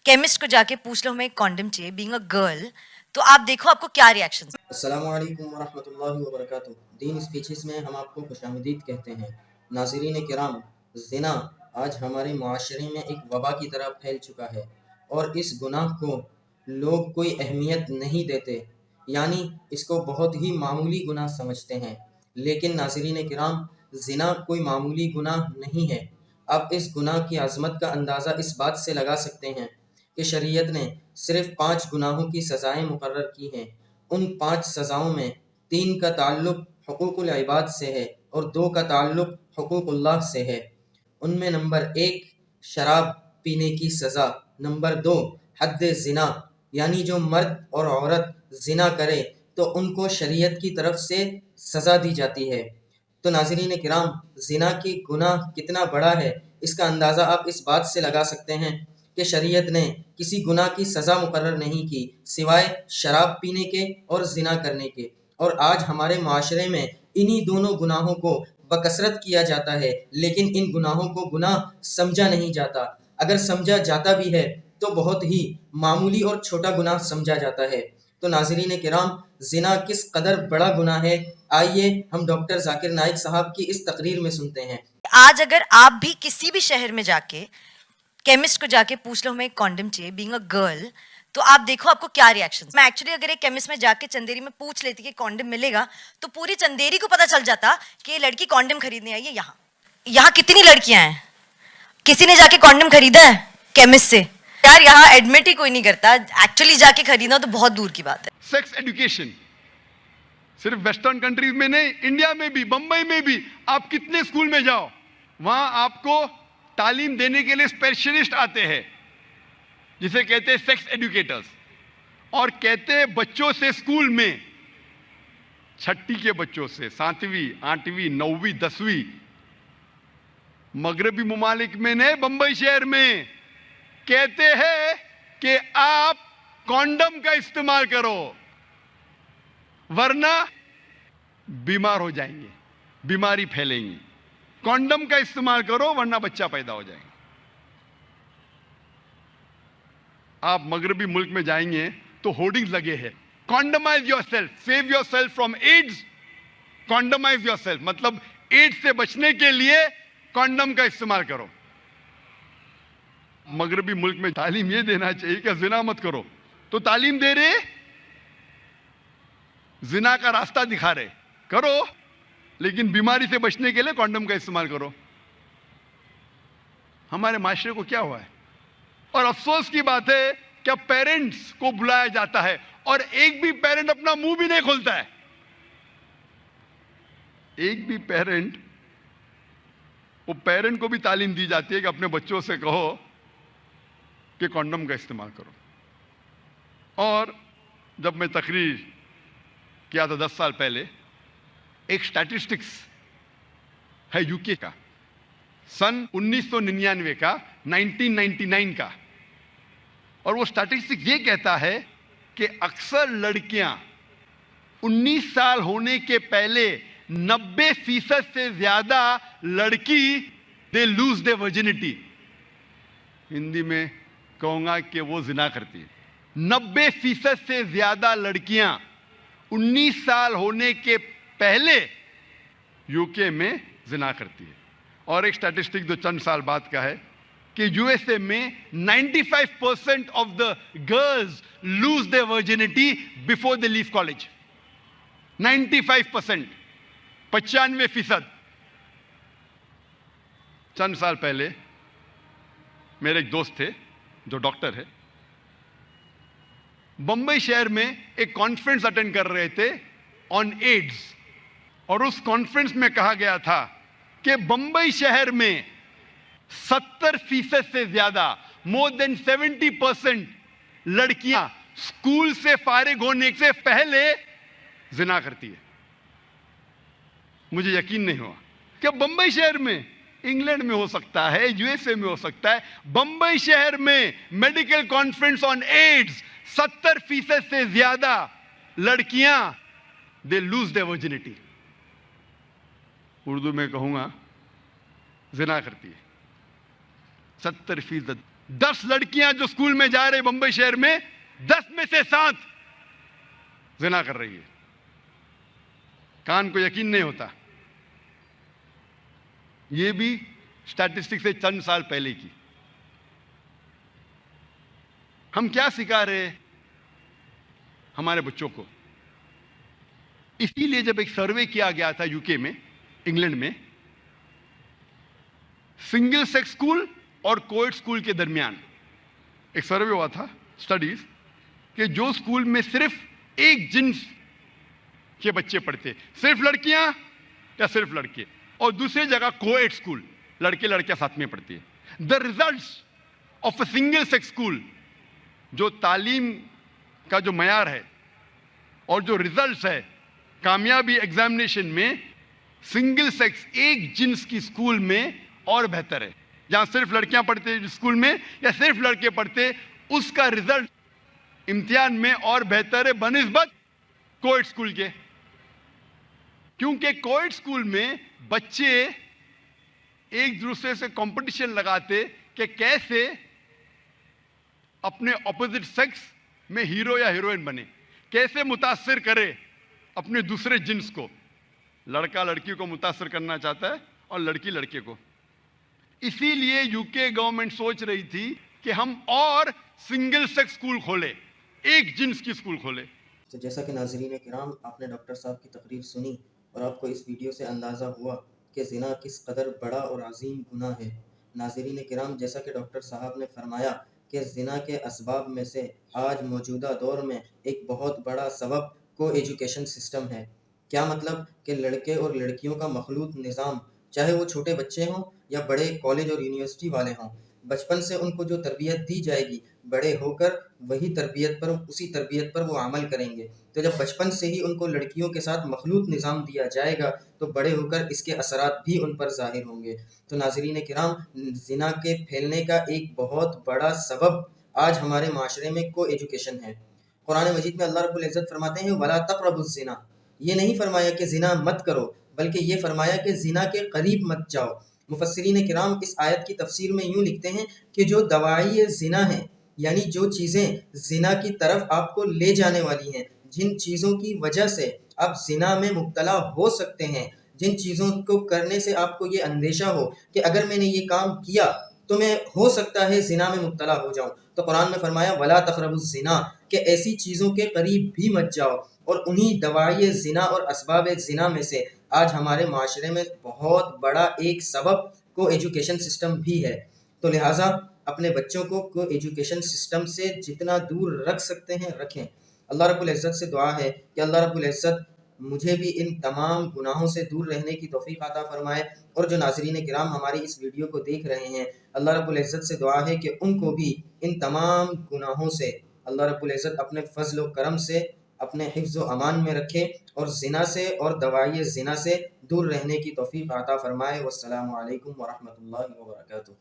Chemist को जाके पूछ लो हमें कॉन्डम चाहिए बीइंग अ गर्ल, तो आप देखो आपको क्या रिएक्शन। अस्सलामु अलैकुम वरहमतुल्लाहि वबरकातुहू। दीन स्पीचेस में हम आपको खुशामदीद कहते हैं। नाज़रीन किराम, ज़िना आज हमारे माशरे में एक वबा की तरह फैल चुका है और इस गुनाह को लोग कोई अहमियत नहीं देते, यानी इसको बहुत ही मामूली गुनाह समझते हैं। लेकिन नाज़रीन किराम, ज़िना कोई मामूली गुनाह नहीं है। आप इस गुनाह की अज़मत का अंदाज़ा इस बात से लगा सकते हैं कि शरीयत ने सिर्फ़ 5 गुनाहों की सज़ाएँ मुकर्रर की हैं। उन 5 सज़ाओं में 3 का ताल्लुक़ हुकूकुल इबाद से है और 2 का ताल्लुक़ हुकूकुल्लाह से है। उनमें नंबर 1 शराब पीने की सज़ा, नंबर 2 हद्द ज़िना, यानी जो मर्द और औरत ज़िना करे तो उनको शरीयत की तरफ से सज़ा दी जाती है। तो नाज़रीन किराम, ज़िना की गुनाह कितना बड़ा है इसका अंदाज़ा आप इस बात से लगा सकते हैं कि शरीयत ने किसी गुनाह की सज़ा मुकर्रर नहीं की सिवाय शराब पीने के और ज़िना करने के। और आज हमारे माशरे में इन्हीं दोनों गुनाहों को बकसरत किया जाता है, लेकिन इन गुनाहों को गुनाह समझा नहीं जाता। अगर समझा जाता भी है तो बहुत ही मामूली और छोटा गुनाह समझा जाता है। तो नाज़रीन किराम, ज़िना किस कदर बड़ा गुनाह है, आइए हम डॉक्टर जाकिर नाइक साहब की इस तकरीर में सुनते हैं। आज अगर आप भी किसी भी शहर में जाके केमिस्ट को जाके पूछ लो हमें कॉन्डम चाहिए बीइंग अ गर्ल, तो आप देखो आपको क्या रिएक्शन। मैं एक्चुअली अगर एक केमिस्ट में जाके चंदेरी में पूछ लेती कि कॉन्डम मिलेगा, तो पूरी चंदेरी को पता चल जाता कि ये लड़की कॉन्डम खरीदने आई है। यहाँ यहाँ कितनी लड़कियां हैं, किसी ने जाके कॉन्डम खरीदा है केमिस्ट से? यार यहाँ एडमिट ही कोई नहीं करता, एक्चुअली जाके खरीदना तो बहुत दूर की बात है। सेक्स एजुकेशन सिर्फ वेस्टर्न कंट्रीज में नहीं, इंडिया में भी, बंबई में भी आप कितने स्कूल में जाओ, वहां आपको तालीम देने के लिए स्पेशलिस्ट आते हैं जिसे कहते हैं सेक्स एजुकेटर्स, और कहते हैं बच्चों से स्कूल में, छठी के बच्चों से, 7वीं 8वीं 9वीं 10वीं, मगरबी मुमालिक में नहीं, बंबई शहर में कहते हैं कि आप कॉन्डम का इस्तेमाल करो वरना बीमार हो जाएंगे, बीमारी फैलेंगी। कॉन्डम का इस्तेमाल करो वरना बच्चा पैदा हो जाएगा। आप मगरबी मुल्क में जाएंगे तो होर्डिंग्स लगे हैं, condomise yourself, save yourself from AIDS, condomise yourself, मतलब एड्स से बचने के लिए कॉन्डम का इस्तेमाल करो। मगरबी मुल्क में तालीम ये देना चाहिए कि जिना मत करो, तो तालीम दे रहे, जिना का रास्ता दिखा रहे, करो लेकिन बीमारी से बचने के लिए कॉन्डम का इस्तेमाल करो। हमारे माशरे को क्या हुआ है? और अफसोस की बात है कि अब पेरेंट्स को बुलाया जाता है और एक भी पेरेंट अपना मुंह भी नहीं खोलता है। एक भी पेरेंट, वो पेरेंट को भी तालीम दी जाती है कि अपने बच्चों से कहो कि कॉन्डम का इस्तेमाल करो। और जब मैं तकरीर किया था 10 साल पहले, एक स्टैटिस्टिक्स है यूके का, सन 1999 का, 1999 का, और वो स्टैटिस्टिक्स ये कहता है कि अक्सर लड़कियां 19 साल होने के पहले 90% से ज्यादा लड़की they lose they virginity, Hindi में कहूंगा कि वो जिना करती है। 90% से ज्यादा लड़कियां 19 साल होने के पहले यूके में जिना करती है। और एक स्टैटिस्टिक जो चंद साल बाद का है कि यूएसए में 95% of the girls lose their virginity before they leave college. 95%, 95%। चंद साल पहले मेरे एक दोस्त थे जो डॉक्टर है, बंबई शहर में एक कॉन्फ्रेंस अटेंड कर रहे थे ऑन एड्स, और उस कॉन्फ्रेंस में कहा गया था कि बंबई शहर में 70% से ज्यादा, मोर देन 70% लड़कियां स्कूल से फारिग होने से पहले जिना करती है। मुझे यकीन नहीं हुआ कि बंबई शहर में, इंग्लैंड में हो सकता है, यूएसए में हो सकता है, बंबई शहर में मेडिकल कॉन्फ्रेंस ऑन एड्स 70% से ज्यादा लड़कियां they lose their virginity, Urdu में कहूंगा जिना करती है। 70%। 10 लड़कियां जो स्कूल में जा रही बंबई शहर में, 10 में से 7 जिना कर रही है। कान को यकीन नहीं होता। ये भी स्टैटिस्टिक्स से चंद साल पहले की। हम क्या सिखा रहे हैं हमारे बच्चों को? इसीलिए जब एक सर्वे किया गया था यूके में, इंग्लैंड में, सिंगल सेक्स स्कूल और कोएड स्कूल के दरमियान एक सर्वे हुआ था, स्टडीज, कि जो स्कूल में सिर्फ एक जिन्स के बच्चे पढ़ते, सिर्फ लड़कियां या सिर्फ लड़के, और दूसरी जगह कोएड स्कूल, लड़के लड़कियां साथ में पढ़ती है, the results of a single sex school, जो तालीम का जो मयार है और जो रिजल्ट्स है कामयाबी एग्जामिनेशन में, सिंगल सेक्स एक जिन्स की स्कूल में और बेहतर है। जहां सिर्फ लड़कियां पढ़ते स्कूल में या सिर्फ लड़के पढ़ते, उसका रिजल्ट इम्तिहान में और बेहतर है बनिस्बत कोएड स्कूल के। क्योंकि कोएड स्कूल में बच्चे एक दूसरे से कंपटीशन लगाते कि कैसे अपने ऑपोजिट सेक्स में हीरो या हीरोइन बने, कैसे मुतासिर करे अपने दूसरे जिन्स को। लड़का लड़की को मुतासिर करना चाहता है और लड़की लड़के को। इसीलिए यूके गवर्नमेंट सोच रही थी कि हम और सिंगल सेक्स स्कूल खोले, एक जिन्स की स्कूल खोले। तो जैसा कि नाज़रीन किराम, आपने डॉक्टर साहब की तकरीर सुनी और आपको इस वीडियो से अंदाज़ा हुआ कि ज़िना किस कदर बड़ा और अजीम गुनाह है। नाज़रीन किराम, जैसा कि डॉक्टर साहब ने फरमाया कि ज़िना के असबाब में से आज मौजूदा दौर में एक बहुत बड़ा सबब को एजुकेशन सिस्टम है। क्या मतलब कि लड़के और लड़कियों का मखलूत निज़ाम, चाहे वो छोटे बच्चे हों या बड़े कॉलेज और यूनिवर्सिटी वाले हों, बचपन से उनको जो तरबियत दी जाएगी, बड़े होकर वही तरबियत पर, उसी तरबियत पर वो अमल करेंगे। तो जब बचपन से ही उनको लड़कियों के साथ मखलूत निज़ाम दिया जाएगा तो बड़े होकर इसके असरात भी उन पर ज़ाहिर होंगे। तो नाज़रीन किराम, ज़िना के फैलने का एक बहुत बड़ा सबब आज हमारे माशरे में को एजुकेशन है। कुरान मजीद में अल्लाह रब्बुल इज़्ज़त फरमाते हैं, वला तक़रबुज़ ज़िना। ये नहीं फरमाया कि ज़िना मत करो, बल्कि ये फरमाया कि ज़िना के करीब मत जाओ। मुफस्सिरीन किराम इस आयत की तफसीर में यूँ लिखते हैं कि जो दवाई ज़िना है, यानी जो चीज़ें ज़िना की तरफ आपको ले जाने वाली हैं, जिन चीज़ों की वजह से आप ज़िना में मुब्तला हो सकते हैं, जिन चीज़ों को करने से आपको ये अंदेशा हो कि अगर मैंने ये काम किया तो मैं हो सकता है ज़िना में मुब्तला हो जाऊं, तो कुरान में फरमाया वला तक़रबुज़ ज़िना, कि ऐसी चीज़ों के करीब भी मत जाओ। और उन्हीं दवाई ज़िना और असबाब ज़िना में से आज हमारे माशरे में बहुत बड़ा एक सबब को एजुकेशन सिस्टम भी है। तो लिहाजा अपने बच्चों को एजुकेशन सिस्टम से जितना दूर रख सकते हैं रखें। अल्लाह रब्बुल इज़्ज़त से दुआ है कि अल्लाह रब्बुल इज़्ज़त मुझे भी इन तमाम गुनाहों से दूर रहने की तौफीक अता फरमाए, और जो नाज़रीन किराम हमारी इस वीडियो को देख रहे हैं, अल्लाह रब्बुल इज़्ज़त से दुआ है कि उनको भी इन तमाम गुनाहों से अल्लाह रब्बुल इज़्ज़त अपने फज़ल व करम से अपने हिफ्ज़ व अमान में रखे और ज़िना से और दवाई ज़िना से दूर रहने की तौफीक अता फरमाए। वस्सलामु अलैकुम व रहमतुल्लाहि व बरकातुहू।